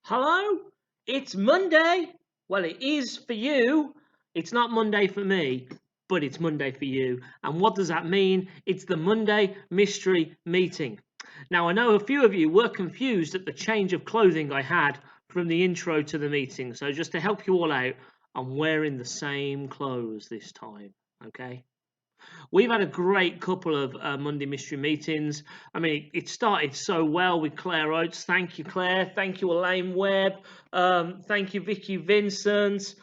Hello? It's Monday. Well, it is for you. It's not Monday for me, but it's Monday for you. And what does that mean? It's the Monday Mystery Meeting. Now, I know a few of you were confused at the change of clothing I had from the intro to the meeting. So, just to help you all out, I'm wearing the same clothes this time. Okay? We've had a great couple of Monday Mystery Meetings. I mean, it started so well with Claire Oates. Thank you, Claire. Thank you, Elaine Webb. Thank you, Vicky Vincent.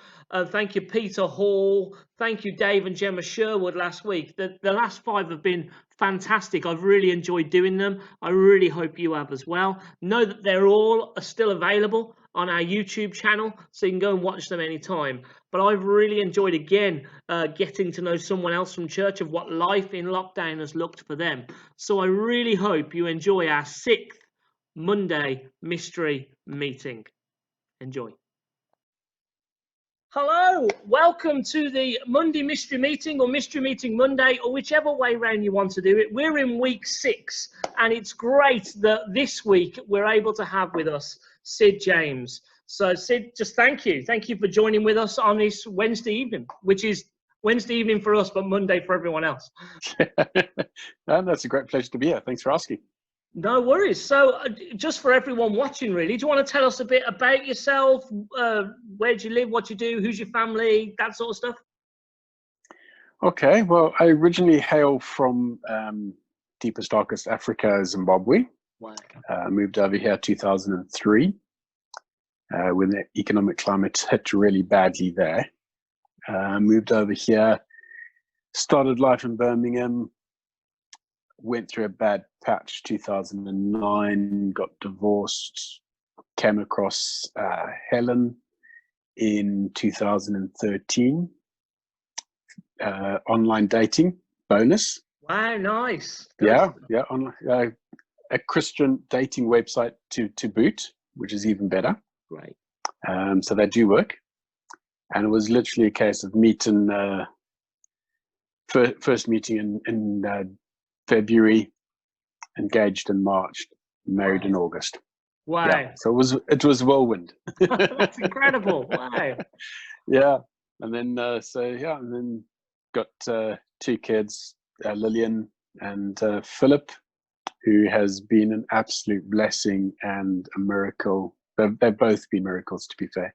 Thank you, Peter Hall. Thank you, Dave and Gemma Sherwood last week. The last five have been fantastic. I've really enjoyed doing them. I really hope you have as well. Know that they're all still available on our YouTube channel, so you can go and watch them anytime. But I've really enjoyed, again, getting to know someone else from church of what life in lockdown has looked for them. So I really hope you enjoy our 6th Monday Mystery Meeting. Enjoy. Hello, welcome to the Monday Mystery Meeting, or Mystery Meeting Monday, or whichever way round you want to do it. We're in week 6, and it's great that this week we're able to have with us Sid James. So Sid, just thank you. Thank you for joining with us on this Wednesday evening, which is Wednesday evening for us, but Monday for everyone else. That's a great pleasure to be here. Thanks for asking. No worries. So just for everyone watching, really, do you want to tell us a bit about yourself? Where do you live? What you do? Who's your family? That sort of stuff. Okay, well, I originally hail from deepest, darkest Africa, Zimbabwe. Wow. Moved over here 2003 when the economic climate hit really badly there. Moved over here, started life in Birmingham, went through a bad patch 2009, got divorced, came across Helen in 2013. Online dating bonus. Wow, nice. Yeah. Online, a Christian dating website to boot, which is even better. Great. So they do work, and it was literally a case of meeting. First meeting in February, engaged in March, married in August. Wow. Yeah, so it was whirlwind. That's incredible. Wow. Yeah, and then and then got 2 kids, Lillian and Philip, who has been an absolute blessing and a miracle. They've both been miracles, to be fair.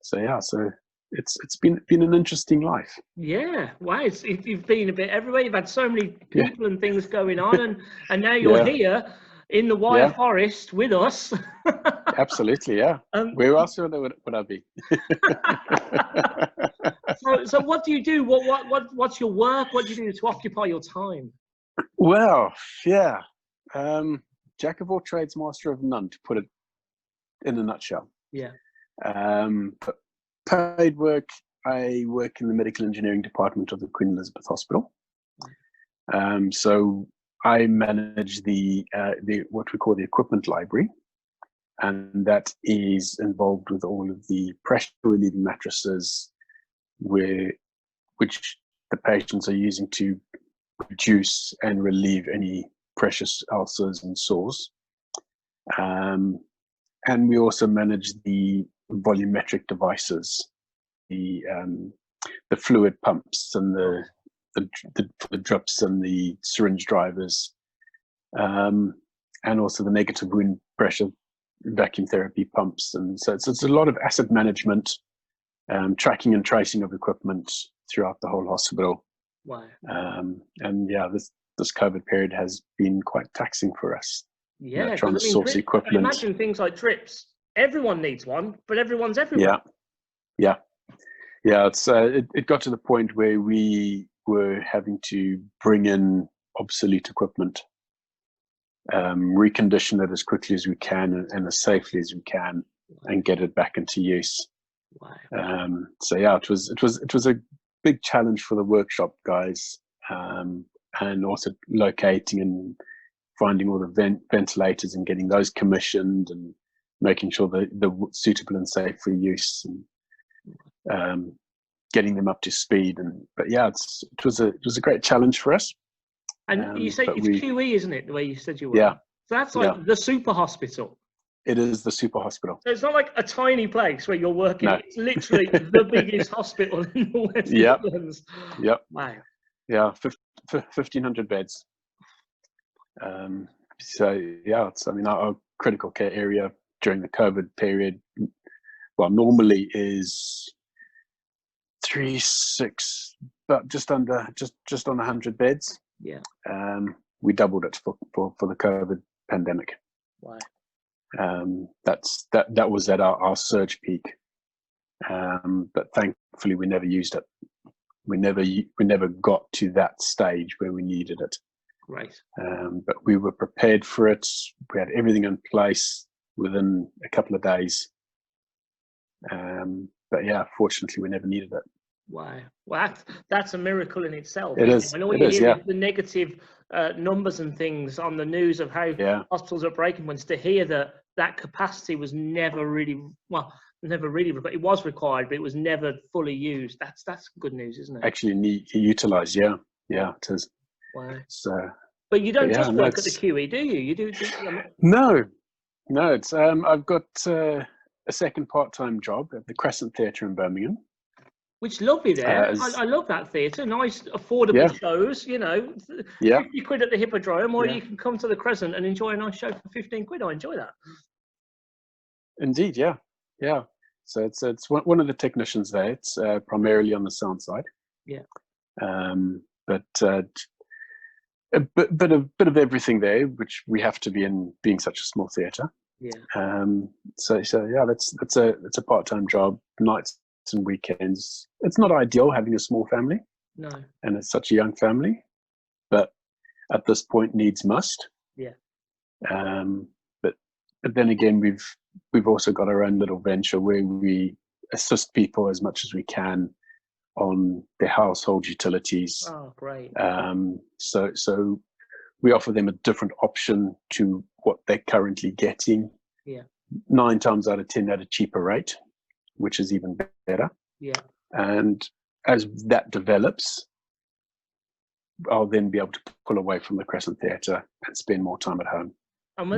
So it's been an interesting life. Yeah, wow. You've been a bit everywhere. You've had so many people and things going on, and now you're here in the Wire Forest with us. Absolutely, yeah. Where else would I be? So what do you do? What's your work? What do you do to occupy your time? Well, yeah. Jack of all trades, master of none, to put it in a nutshell. Yeah. Paid work. I work in the medical engineering department of the Queen Elizabeth Hospital. So I manage the what we call the equipment library, and that is involved with all of the pressure relieving mattresses, which the patients are using to reduce and relieve any precious ulcers and sores. And we also manage the volumetric devices, the fluid pumps and the drips and the syringe drivers, and also the negative wound pressure vacuum therapy pumps. And so it's a lot of asset management, tracking and tracing of equipment throughout the whole hospital. Wow. And yeah, this COVID period has been quite taxing for us. Yeah, trying to source equipment. Imagine things like drips. Everyone needs one, but everyone's everywhere. Yeah. It got to the point where we were having to bring in obsolete equipment, recondition it as quickly as we can and as safely as we can, and get it back into use. Wow. It was a big challenge for the workshop guys, and also locating and finding all the ventilators and getting those commissioned and making sure they're suitable and safe for use, and getting them up to speed. But it was a great challenge for us. And you say it's QE, isn't it? The way you said you were. Yeah. So that's like the super hospital. It is the super hospital. So it's not like a tiny place where you're working. No. It's literally the biggest hospital in the West Yep. Midlands. Yep. Wow. Yeah, 1,500 beds. So yeah, it's, I mean, our critical care area during the COVID period, well, normally is 36, but just on 100 beds. Yeah. We doubled it for the COVID pandemic. Wow. That was at our surge peak, but thankfully we never used it. We never got to that stage where we needed it. Great. But we were prepared for it. We had everything in place within a couple of days. But yeah, fortunately, we never needed it. Wow. Well, that's a miracle in itself. It is. I know It you is, hear yeah. the negative numbers and things on the news of how hospitals are breaking points. To hear that capacity was never really it was required, but it was never fully used. That's good news, isn't it? Actually, utilized. Yeah, it is. Wow. So, but you don't just work at the it's QE, do you? You do. No. It's I've got a second part-time job at the Crescent Theatre in Birmingham. Which lovely there. I love that theatre. Nice, affordable shows. You know, 50 quid at the Hippodrome, or you can come to the Crescent and enjoy a nice show for 15 quid. I enjoy that. Indeed, yeah. So it's one of the technicians there. It's primarily on the sound side. Yeah. But a bit of everything there, which we have to be in, being such a small theatre. Yeah. So yeah, it's a part-time job, nights and weekends. It's not ideal having a small family. No. And it's such a young family, but at this point, needs must. Yeah. But then again, we've also got our own little venture where we assist people as much as we can on their household utilities. Oh, great. So we offer them a different option to what they're currently getting. Yeah. 9 times out of 10 at a cheaper rate, which is even better. Yeah. And as that develops, I'll then be able to pull away from the Crescent Theatre and spend more time at home.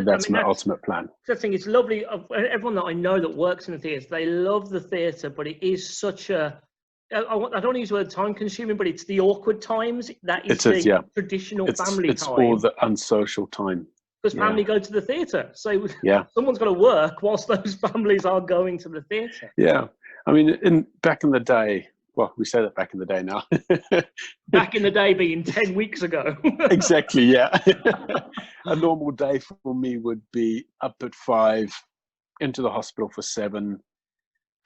That's my ultimate plan. I think it's lovely. Everyone that I know that works in the theatre, they love the theatre, but it is such a, I don't want to use the word time consuming, but it's the awkward times. That is the traditional family time. It's all the unsocial time. Because family go to the theatre. So someone's got to work whilst those families are going to the theatre. Yeah. I mean, back in the day, well, we say that back in the day now. Back in the day being 10 weeks ago. Exactly, yeah. A normal day for me would be up at 5, into the hospital for 7,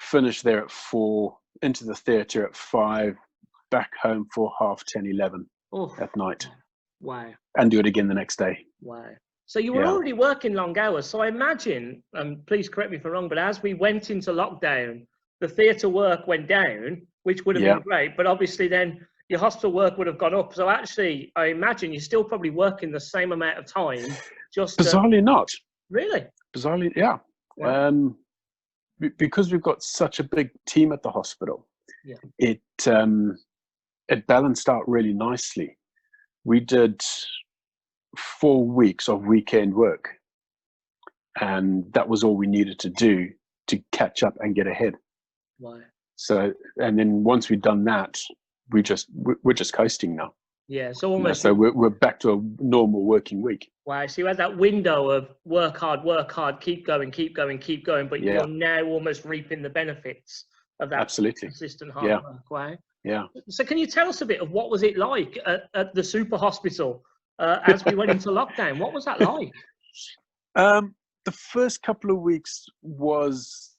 finish there at 4, into the theatre at 5, back home for 10:30, 11 at night. Wow. And do it again the next day. Wow. So you were already working long hours. So I imagine, please correct me if I'm wrong, but as we went into lockdown, the theatre work went down, which would have been great. But obviously then your hospital work would have gone up. So actually, I imagine you're still probably working the same amount of time. Just bizarrely not. Really? Bizarrely, yeah. Wow. Because we've got such a big team at the hospital, it balanced out really nicely. We did 4 weeks of weekend work, and that was all we needed to do to catch up and get ahead. Wow. So, and then once we'd done that, we're just coasting now. Yeah, so almost. So we're back to a normal working week. Wow. So you had that window of work hard, keep going, but you're now almost reaping the benefits of that consistent hard work. Wow. Yeah. So can you tell us a bit of what was it like at the super hospital as we went into lockdown? What was that like? The first couple of weeks was,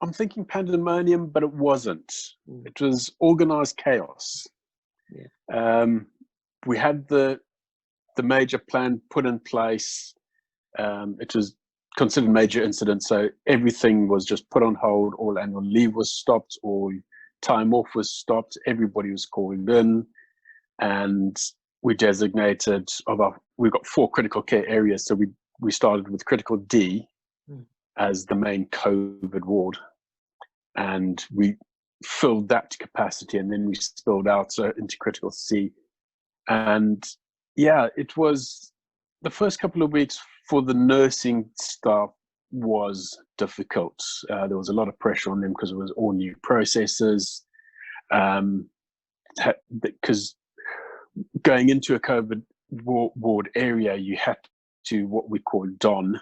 I'm thinking pandemonium, but it wasn't. It was organized chaos. Yeah. We had the major plan put in place. It was considered major incident, so everything was just put on hold. All annual leave was stopped. All time off was stopped. Everybody was called in, and we designated we've got 4 critical care areas. So we started with critical D as the main COVID ward, and we filled that to capacity, and then we spilled out into critical C. And yeah, it was the first couple of weeks for the nursing staff was difficult. There was a lot of pressure on them because it was all new processes. Because going into a COVID ward area, you had to what we call don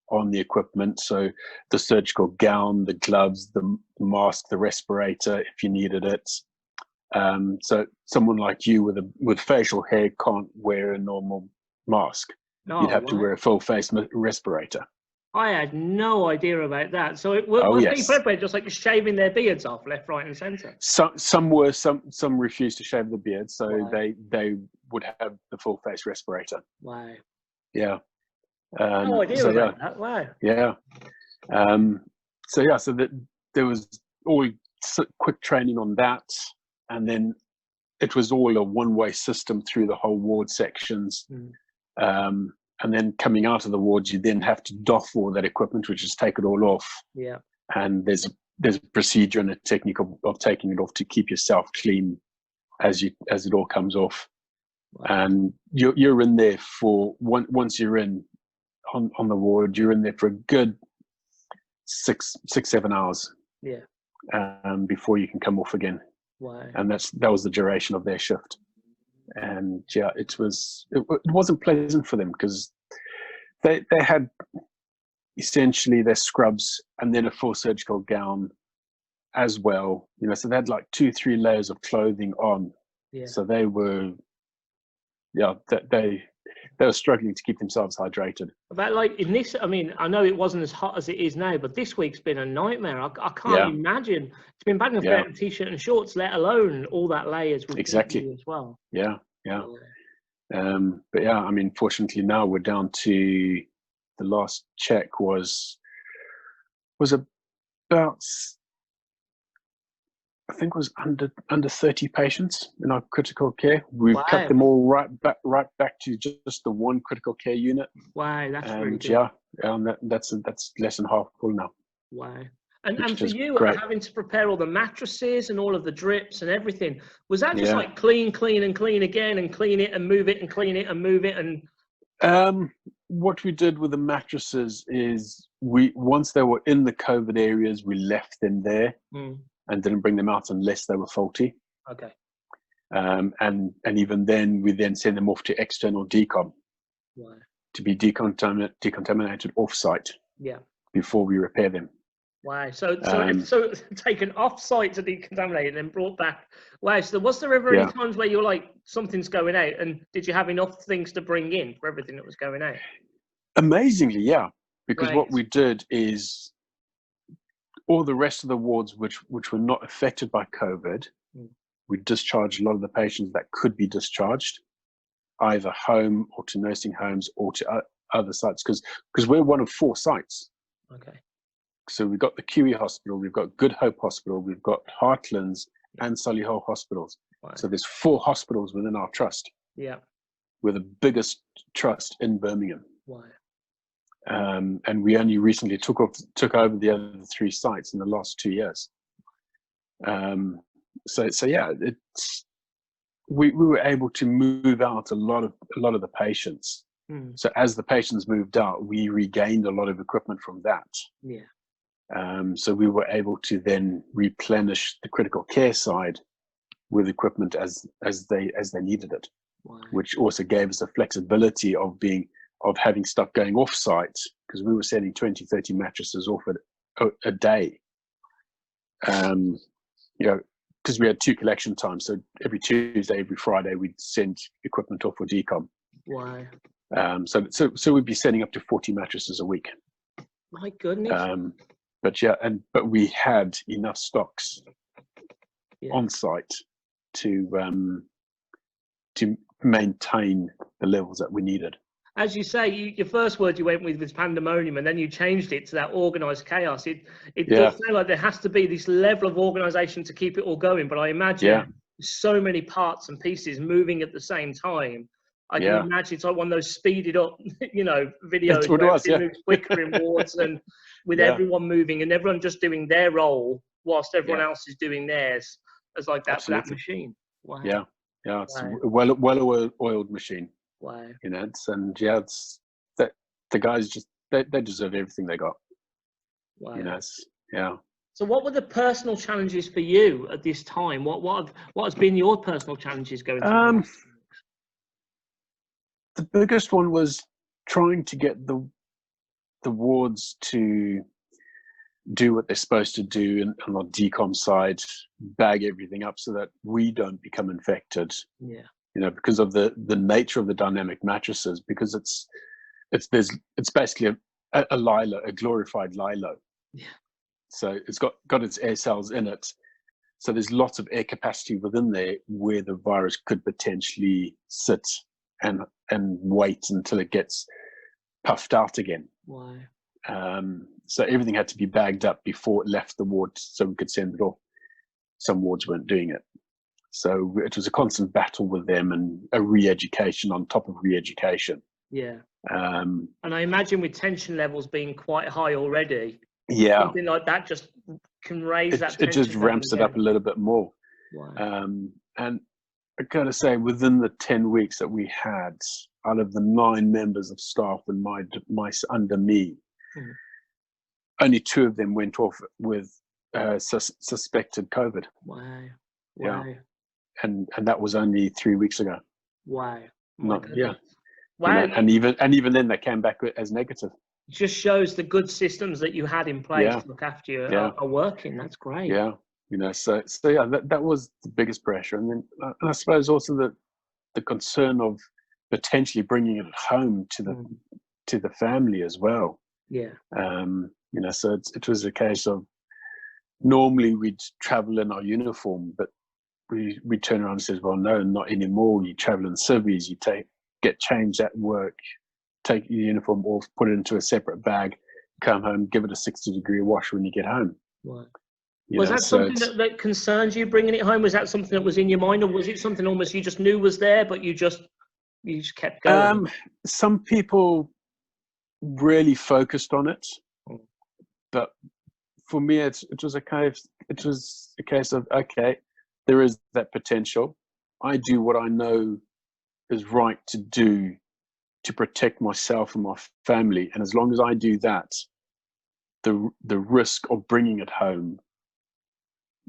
on the equipment. So the surgical gown, the gloves, the mask, the respirator, if you needed it. So someone like you with facial hair can't wear a normal mask. You'd have to wear a full face respirator. I had no idea about that. So were people everywhere just like shaving their beards off left, right, and centre? Some refused to shave the beard, so they would have the full face respirator. Wow. Yeah. No idea about that. Wow. Yeah. So that there was all quick training on that, and then it was all a one-way system through the whole ward sections. And then coming out of the wards, you then have to doff all that equipment, which is take it all off. Yeah. And there's a procedure and a technique of taking it off to keep yourself clean as it all comes off. Wow. And you're in there for once you're in on the ward, you're in there for a good 6-7 hours. Yeah. Before you can come off again. Wow. And that was the duration of their shift. And yeah, it wasn't pleasant for them because they had essentially their scrubs and then a full surgical gown as well. So they had like 2-3 layers of clothing on. Yeah. So they were, they were struggling to keep themselves hydrated. But like in this, I mean, I know it wasn't as hot as it is now, but this week's been a nightmare. I can't imagine. It's been bad enough without a t-shirt and shorts, let alone all that layers with exactly as well. Yeah. But yeah, I mean, fortunately now we're down to the last check was about, I think it was under 30 patients in our critical care. We've cut them all right back to just the one critical care unit. Wow, that's really good. Yeah, and that's less than half full now. Wow. And for you, having to prepare all the mattresses and all of the drips and everything, was that just like clean and clean again and clean it and move it and clean it and move it? And what we did with the mattresses is once they were in the COVID areas, we left them there and didn't bring them out unless they were faulty. Okay. And even then, we then send them off to external decom to be decontaminated off-site before we repair them. Wow. So taken off-site to decontaminate and then brought back. Wow. So was there ever any times where you were like, something's going out, and did you have enough things to bring in for everything that was going out? Amazingly, yeah. Because what we did is all the rest of the wards which were not affected by COVID, we discharged a lot of the patients that could be discharged, either home or to nursing homes or to other sites, because we're one of 4 sites. Okay. So we've got the QE Hospital, we've got Good Hope Hospital, we've got Heartlands and Solihull Hospitals. Wow. So there's 4 hospitals within our trust. Yeah. We're the biggest trust in Birmingham. Wow. And we only recently took over the other 3 sites in the last 2 years. So yeah, we were able to move out a lot of the patients. So as the patients moved out, we regained a lot of equipment from that. Yeah. So we were able to then replenish the critical care side with equipment as they needed it, which also gave us the flexibility of having stuff going off site, because we were sending 20-30 mattresses off a day. Because we had 2 collection times, so every Tuesday, every Friday, we'd send equipment off for decom. Wow. So we'd be sending up to 40 mattresses a week. My goodness. But we had enough stocks on site to maintain the levels that we needed. As you say, your first word you went with was pandemonium, and then you changed it to that organised chaos. It does sound like there has to be this level of organisation to keep it all going, but I imagine so many parts and pieces moving at the same time. I can imagine it's like one of those speeded up, videos where it moves quicker in wards, and with everyone moving and everyone just doing their role whilst everyone else is doing theirs, as like that machine. Wow. Yeah, it's a well-oiled machine. Wow. You know, it's that the guys just they deserve everything they got. Wow. You know, yeah. So what were the personal challenges for you at this time? What has been your personal challenges going through? The biggest one was trying to get the wards to do what they're supposed to do on our decom side, bag everything up so that we don't become infected. Yeah. You know, because of the nature of the dynamic mattresses, because it's basically a lilo, a glorified lilo. Yeah. So it's got its air cells in it. So there's lots of air capacity within there where the virus could potentially sit and wait until it gets puffed out again. Wow. So everything had to be bagged up before it left the ward so we could send it off. Some wards weren't doing it. So it was a constant battle with them and a re-education on top of re-education. Yeah. And I imagine with tension levels being quite high already, yeah, something like that just can raise that tension. It just ramps it up a little bit more. Wow. And I gotta say, within the 10 weeks that we had, out of the 9 members of staff and my under me, only 2 of them went off with suspected COVID. Wow. Yeah. And that was only 3 weeks ago. Wow. Yeah. Wow. You know, and even then they came back as negative. It just shows the good systems that you had in place to look after you are working. That's great. Yeah. You know, so yeah, that was the biggest pressure. And then and I suppose also the concern of potentially bringing it home to the family as well. Yeah. You know, so it was a case of normally we'd travel in our uniform, but we turn around and says, well, no, not anymore. You travel in civvies, you get changed at work, take your uniform off, put it into a separate bag, come home, give it a 60-degree wash when you get home. Right. Was that something that concerns you, bringing it home? Was that something that was in your mind, or was it something almost you just knew was there, but you just kept going? Some people really focused on it, but for me, it was a case of, okay, there is that potential. I do what I know is right to do to protect myself and my family, and as long as I do that, the risk of bringing it home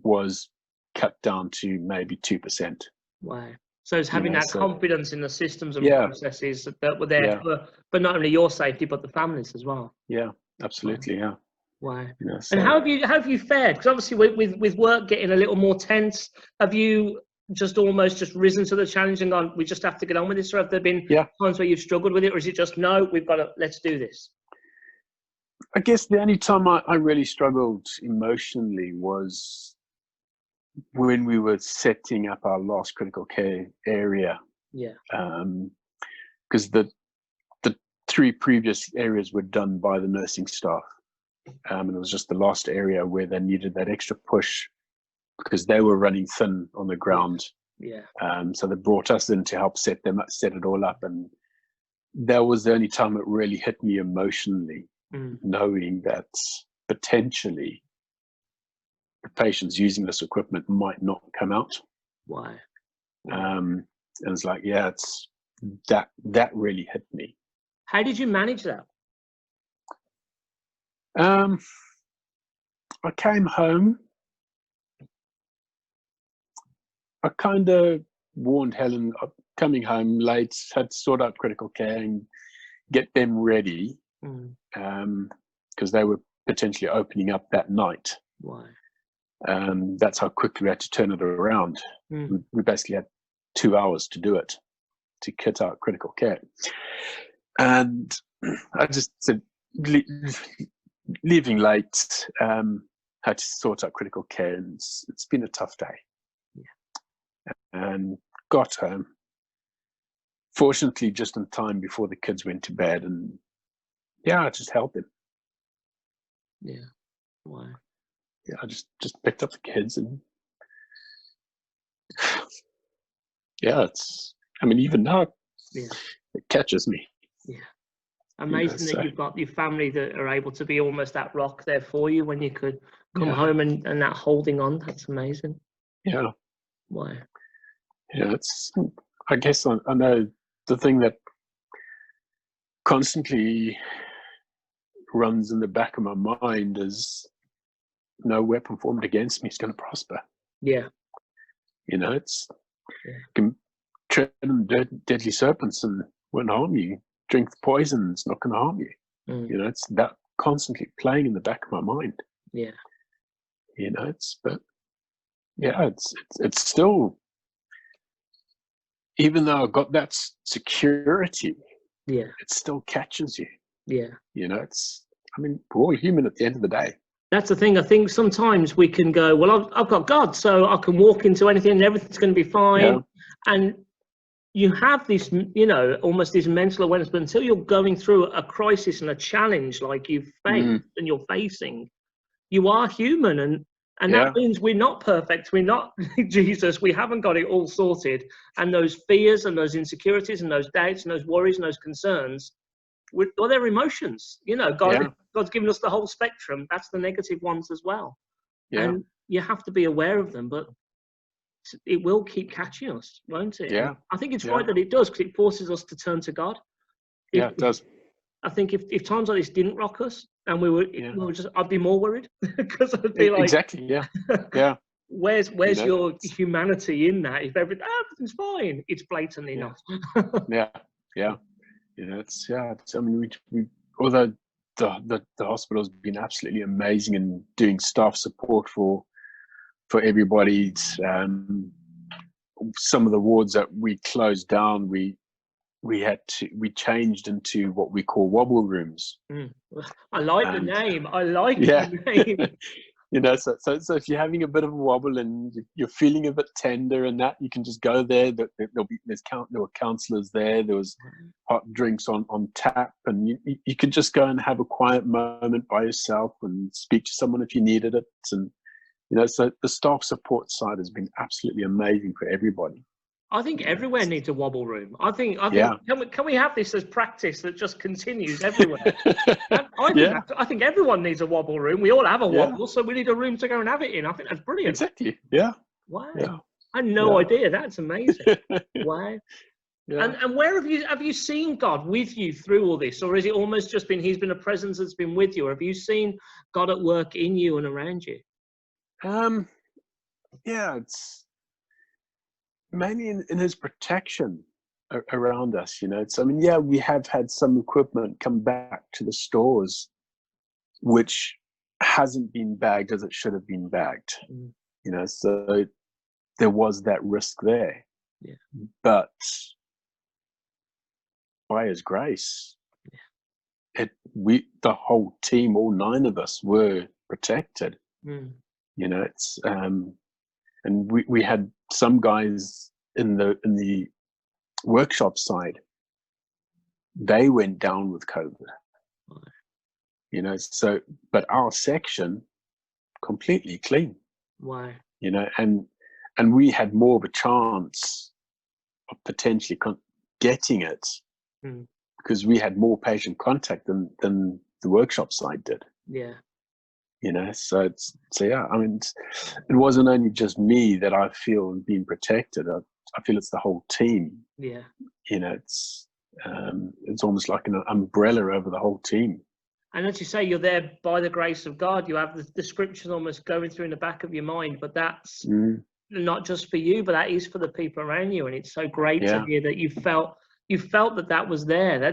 was cut down to maybe 2%. Wow. So it's having that confidence in the systems and processes that were there for not only your safety but the families as well. Yeah, absolutely. Wow. Wow. You know, and how have you fared? Because obviously with work getting a little more tense, have you just almost risen to the challenge and gone, we just have to get on with this? Or have there been times where you've struggled with it, or is it just, no, let's do this? I guess the only time I really struggled emotionally was when we were setting up our last critical care area. Yeah. Because the 3 previous areas were done by the nursing staff. And it was just the last area where they needed that extra push because they were running thin on the ground. Yeah. So they brought us in to help set it all up. And that was the only time it really hit me emotionally, knowing that potentially the patients using this equipment might not come out. Why? And it's like, yeah, it's that really hit me. How did you manage that? I came home. I kind of warned Helen, coming home late, had to sort out critical care and get them ready, because they were potentially opening up that night. Why? That's how quickly we had to turn it around. We basically had 2 hours to do it, to kit out critical care. And I just said, leaving late, had to sort out critical care, and it's been a tough day. And got home, fortunately just in time before the kids went to bed, and I just helped them. Yeah. Why? Yeah, I just picked up the kids, and even now it catches me. Yeah. Amazing that you've got your family that are able to be almost that rock there for you when you could come home and that holding on. That's amazing. Yeah. Why? Yeah, I guess I know the thing that constantly runs in the back of my mind is no weapon formed against me is going to prosper. Yeah. It's can tread on deadly serpents and won't harm you. Drink the poison, it's not going to harm you. It's that constantly playing in the back of my mind. Yeah. It's still, even though I've got that security, Yeah. it still catches you. Yeah. We're all human at the end of the day. That's the thing. I think sometimes we can go, well, I've got God, so I can walk into anything and everything's going to be fine. Yeah. And you have this, almost this mental awareness, but until you're going through a crisis and a challenge like you've faced and you're facing, you are human. And that means we're not perfect. We're not Jesus. We haven't got it all sorted. And those fears and those insecurities and those doubts and those worries and those concerns, they're emotions. God's given us the whole spectrum. That's the negative ones as well. Yeah. And you have to be aware of them, but it will keep catching us, won't it? Yeah. I think it's right that it does, because it forces us to turn to God. It does. I think if times like this didn't rock us and we were just, I'd be more worried, because I'd be like, exactly. Yeah. Where's your humanity in that? If everything's fine, it's blatantly not. Yeah. We although the hospital's been absolutely amazing in doing staff support for everybody. Some of the wards that we closed down, we changed into what we call wobble rooms. I like the name. The name. So if you're having a bit of a wobble and you're feeling a bit tender and that, you can just go there. There were counselors there. There was hot drinks on tap, and you could just go and have a quiet moment by yourself and speak to someone if you needed it. And so the staff support side has been absolutely amazing for everybody. I think everywhere needs a wobble room. I think can we have this as practice that just continues everywhere? I think everyone needs a wobble room. We all have a wobble, so we need a room to go and have it in. I think that's brilliant. Exactly. Yeah. Wow. Yeah. I had no idea. That's amazing. Wow. Yeah. And where have you seen God with you through all this, or is it almost just been He's been a presence that's been with you, or have you seen God at work in you and around you? It's mainly in His protection around us. We have had some equipment come back to the stores which hasn't been bagged as it should have been bagged. So there was that risk there. But by His grace, the whole team, all 9 of us, were protected. And we had some guys in the workshop side, they went down with COVID. But our section completely clean. Wow. And we had more of a chance of potentially getting it because we had more patient contact than the workshop side did. It wasn't only just me that I feel being protected. I feel it's the whole team. It's almost like an umbrella over the whole team. And as you say, you're there by the grace of God. You have the scriptures almost going through in the back of your mind, but that's not just for you, but that is for the people around you. And it's so great to hear that you felt that was there.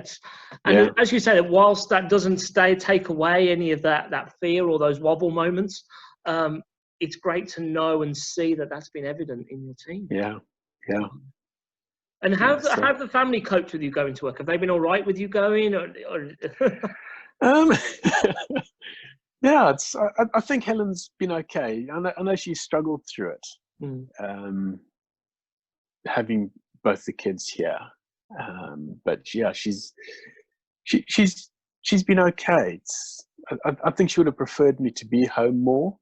As you say, that whilst that doesn't take away any of that fear or those wobble moments, it's great to know and see that that's been evident in your team. And how have the family coped with you going to work? Have they been all right with you going? I think Helen's been okay. I know she struggled through it, having both the kids here. But she's been okay. I think she would have preferred me to be home more.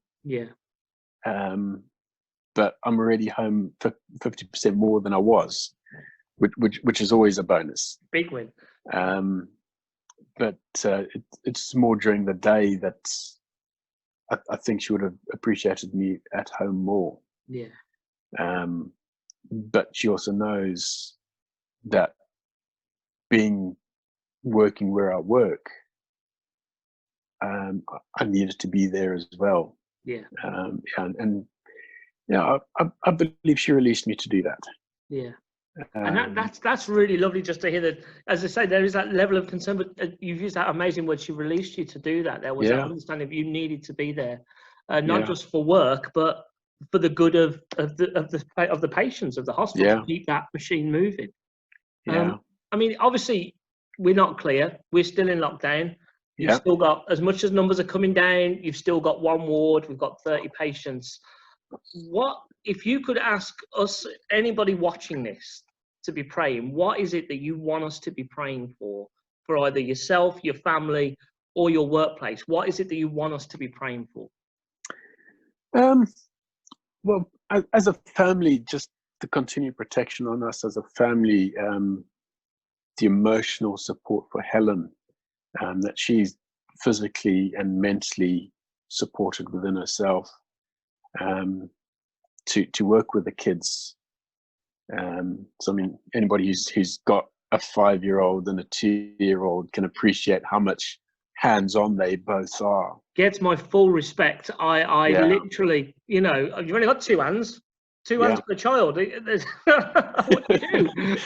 But I'm already home 50% more than I was, which is always a bonus. Big win. But it's more during the day that I think she would have appreciated me at home more. But she also knows that being working where I work, I needed to be there as well. Yeah. And yeah, I believe she released me to do that. Yeah. And that's really lovely just to hear that. As I say, there is that level of concern, but you've used that amazing word. She released you to do that. There was that understanding of you needed to be there, not just for work, but for the good of the patients of the hospital, to keep that machine moving. I mean, obviously, we're not clear. We're still in lockdown. You've still got, as much as numbers are coming down, you've still got one ward. We've got 30 patients. What, if you could ask us, anybody watching this, to be praying, what is it that you want us to be praying for either yourself, your family, or your workplace? What is it that you want us to be praying for? Well, as a family, just the continued protection on us as a family, the emotional support for Helen, that she's physically and mentally supported within herself, to work with the kids. So I mean, anybody who's got a 5-year-old and a 2-year-old can appreciate how much hands-on they both are. Gets my full respect. I literally, you've only got two hands for a child. What do you do?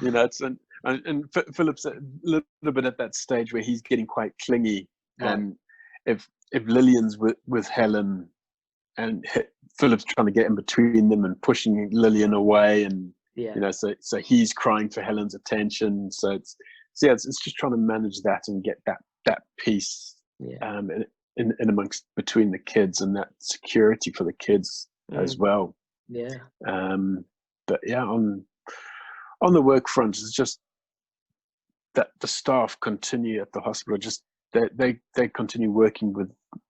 It's and Philip's a little bit at that stage where he's getting quite clingy, and if Lillian's with Helen, and Philip's trying to get in between them and pushing Lillian away, and so he's crying for Helen's attention. So it's just trying to manage that and get that peace in amongst between the kids, and that security for the kids as well. But on the work front, it's just that the staff continue at the hospital, just they continue working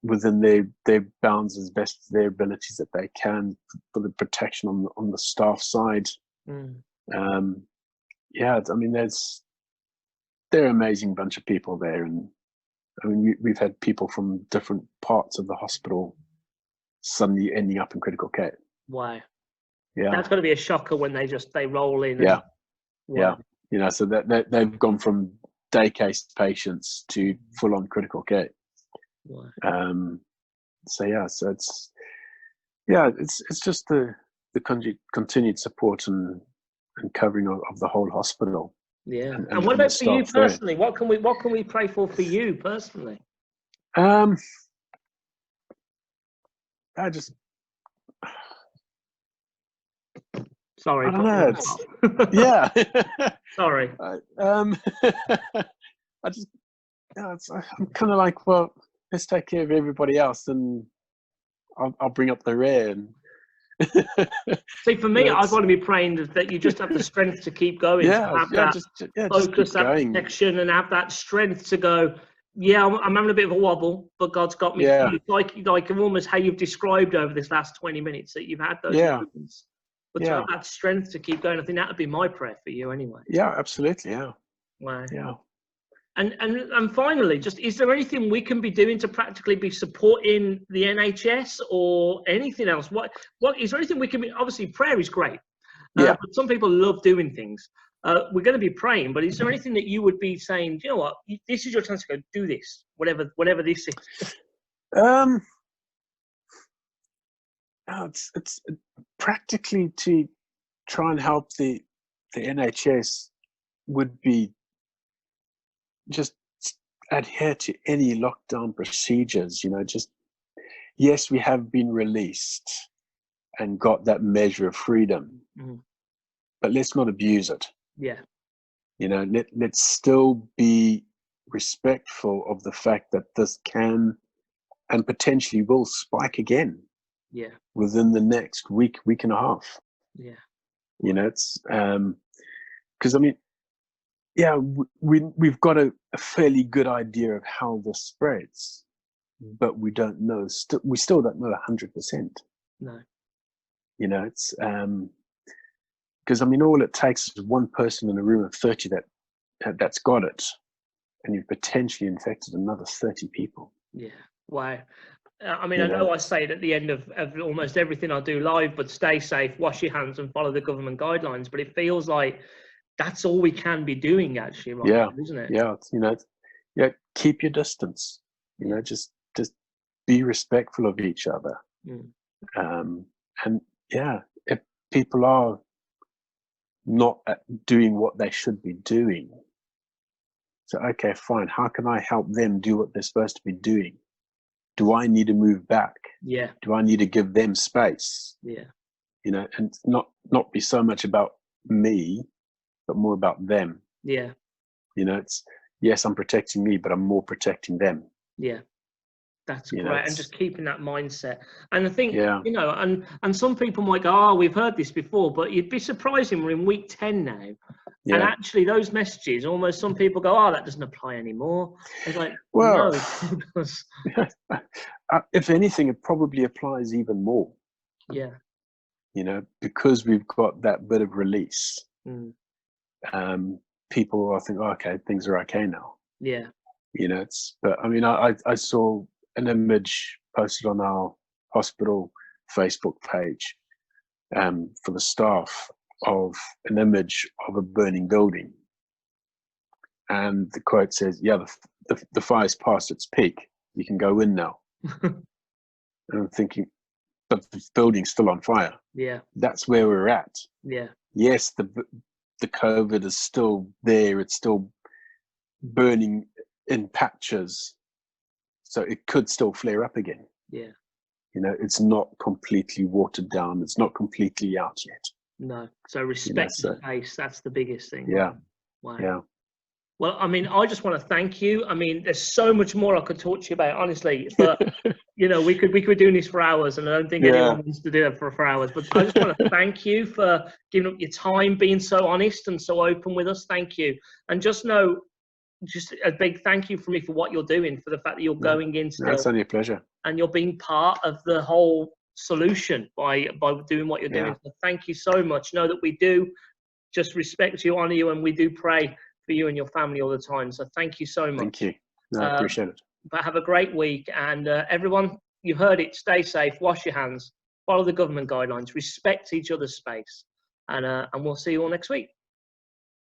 within their bounds as best as their abilities that they can for the protection on the staff side. I mean, they're an amazing bunch of people there, and I mean, we've had people from different parts of the hospital suddenly ending up in critical care. Wow. That's got to be a shocker when they roll in. So that they've gone from day case patients to full on critical care. Wow. So it's just the continued support and covering of the whole hospital. And what about for you personally? What can we pray for you personally? Sorry. I don't know. Sorry. I'm kind of like, well, let's take care of everybody else, and I'll bring up the rear. And see, for me, I'd want to be praying that you just have the strength to keep going, to have that focus, that protection, and have that strength to go. I'm having a bit of a wobble, but God's got me. Like almost how you've described over this last 20 minutes that you've had those moments. But to have that strength to keep going, I think that would be my prayer for you anyway. Yeah, absolutely. Yeah. Wow. Yeah. And finally, just, is there anything we can be doing to practically be supporting the NHS or anything else? What is there anything we can be? Obviously, prayer is great. But some people love doing things. We're going to be praying, but is there anything that you would be saying, you know what, this is your chance to go do this, whatever this is? It's practically to try and help the NHS would be just adhere to any lockdown procedures. Just, yes, we have been released and got that measure of freedom, but let's not abuse it. Let's still be respectful of the fact that this can and potentially will spike again within the next week and a half. It's because I mean, we've got a fairly good idea of how this spreads, but we don't know. We still don't know 100%. No. It's because I mean, all it takes is one person in a room of 30 that's got it, and you've potentially infected another 30 people. Yeah. Wow. I mean, I know I say it at the end of almost everything I do live, but stay safe, wash your hands, and follow the government guidelines. But it feels like that's all we can be doing actually right Yeah, now, isn't it? yeah, yeah. Keep your distance. Just be respectful of each other. And yeah, if people are not doing what they should be doing, so okay, fine. How can I help them do what they're supposed to be doing? Do I need to move back? Yeah. Do I need to give them space? Yeah. And not be so much about me, but more about them. Yeah. It's, yes, I'm protecting me, but I'm more protecting them. Yeah. That's great. And just keeping that mindset. And I think, and some people might go, oh, we've heard this before, but you'd be surprised when we're in week 10 now. Yeah. And actually those messages, almost some people go, oh, that doesn't apply anymore. It's like, well, no, it still does. If anything, it probably applies even more. Yeah. Because we've got that bit of release. People, I think, oh, okay, things are okay now. Yeah. But I mean, I saw an image posted on our hospital Facebook page for the staff of an image of a burning building. And the quote says, yeah, the fire's past its peak. You can go in now. And I'm thinking, but the building's still on fire. Yeah. That's where we're at. Yeah. Yes, the COVID is still there. It's still burning in patches. So it could still flare up again. Yeah. It's not completely watered down. It's not completely out yet. No. So respect the space. That's the biggest thing. Yeah. Wow. Yeah. Well, I mean, I just want to thank you. I mean, there's so much more I could talk to you about, honestly. But we could be doing this for hours, and I don't think anyone wants to do it for hours. But I just want to thank you for giving up your time, being so honest and so open with us. Thank you. And just know, just a big thank you from me for what you're doing, for the fact that you're going in still. It's only a pleasure. And you're being part of the whole solution by doing what you're doing. So thank you so much. Know that we do just respect you, honor you, and we do pray for you and your family all the time. So thank you so much. Thank you. No, I appreciate it. But have a great week. And everyone, you've heard it. Stay safe. Wash your hands. Follow the government guidelines. Respect each other's space. And we'll see you all next week.